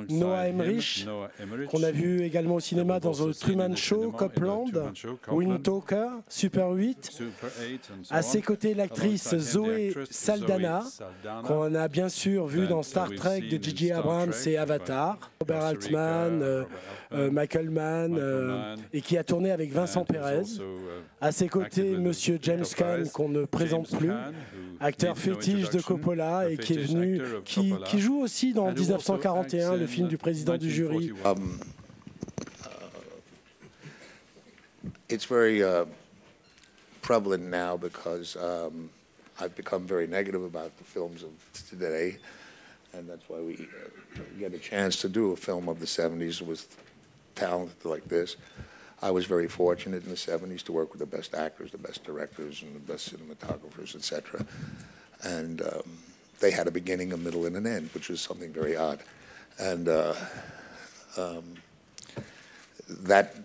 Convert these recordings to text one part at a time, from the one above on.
Noah Emmerich, qu'on a vu également au cinéma dans The Truman Show, Copland, Wind Talker, Super 8. À ses côtés, l'actrice Zoé Saldana, qu'on a bien sûr vu dans Star Trek de J.J. Abrams et Avatar, Robert Altman, Michael Mann, et qui a tourné avec Vincent Perez. À ses côtés, Monsieur James Caan, qu'on ne présente plus, acteur fétiche de Coppola et qui est venu, qui joue aussi dans 1941, le film du président du jury. It's very prevalent now because I've become very negative about the films of today, and that's why we get a chance to do a film of the 70s with talent like this. I was very fortunate in the 70s to work with the best actors, the best directors, and the best cinematographers, etc. And they had a beginning, a middle, and an end, which was something very odd. And that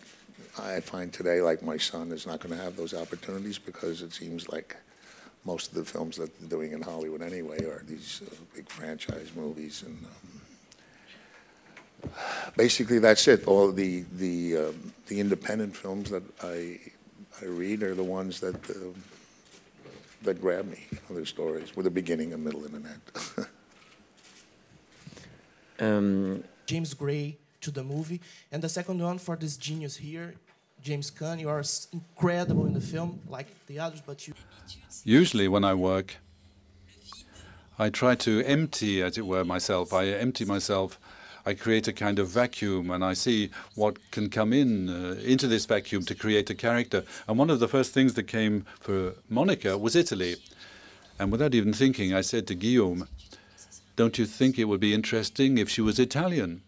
I find today, like my son, is not going to have those opportunities because it seems like most of the films that they're doing in Hollywood anyway are these big franchise movies. And basically, that's it. All the independent films that I read are the ones that that grab me. Other stories with a beginning, a middle, and an end. James Gray to the movie, and the second one for this genius here, James Caan. You are incredible in the film, like the others, but you. Usually, when I work, I try to empty, as it were, myself. I empty myself. I create a kind of vacuum, and I see what can come into this vacuum to create a character. And one of the first things that came for Monica was Italy. And without even thinking, I said to Guillaume, "Don't you think it would be interesting if she was Italian?"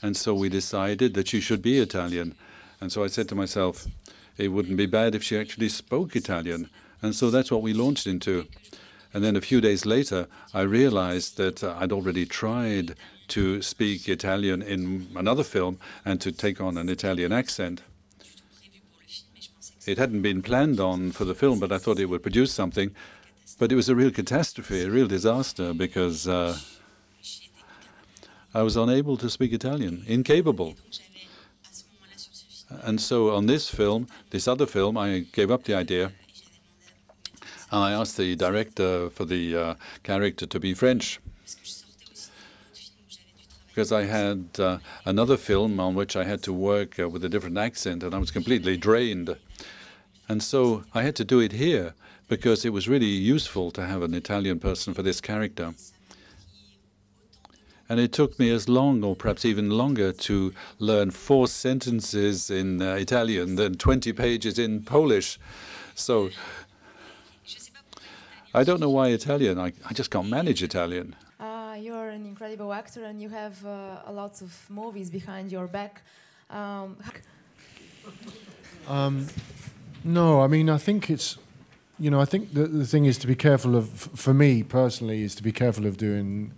And so we decided that she should be Italian. And so I said to myself, it wouldn't be bad if she actually spoke Italian. And so that's what we launched into. And then a few days later, I realized that I'd already tried to speak Italian in another film and to take on an Italian accent. It hadn't been planned on for the film, but I thought it would produce something. But it was a real catastrophe, a real disaster, because I was unable to speak Italian, incapable. And so on this film, this other film, I gave up the idea. And I asked the director for the character to be French, because I had another film on which I had to work with a different accent, and I was completely drained. And so I had to do it here, because it was really useful to have an Italian person for this character. And it took me as long, or perhaps even longer, to learn 4 sentences in Italian than 20 pages in Polish. So I don't know why Italian. I just can't manage Italian. You're an incredible actor, and you have a lot of movies behind your back. No, I mean, I think it's, I think the thing is to be careful of, for me personally, is to be careful of doing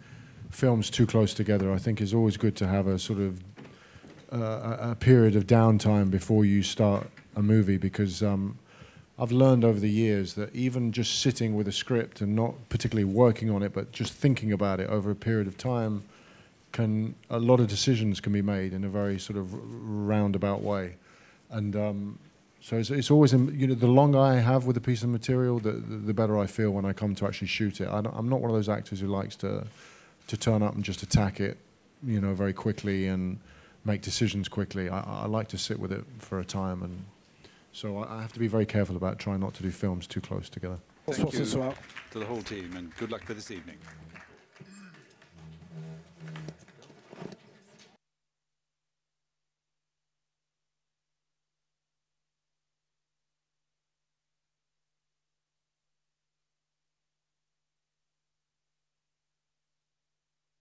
films too close together. I think it's always good to have a sort of a period of downtime before you start a movie, because I've learned over the years that even just sitting with a script and not particularly working on it, but just thinking about it over a period of time, a lot of decisions can be made in a very sort of roundabout way. And so it's always, the longer I have with a piece of material, the better I feel when I come to actually shoot it. I'm not one of those actors who likes to turn up and just attack it, very quickly and make decisions quickly. I like to sit with it for a time, and so I have to be very careful about trying not to do films too close together. Thank you to the whole team, and good luck for this evening.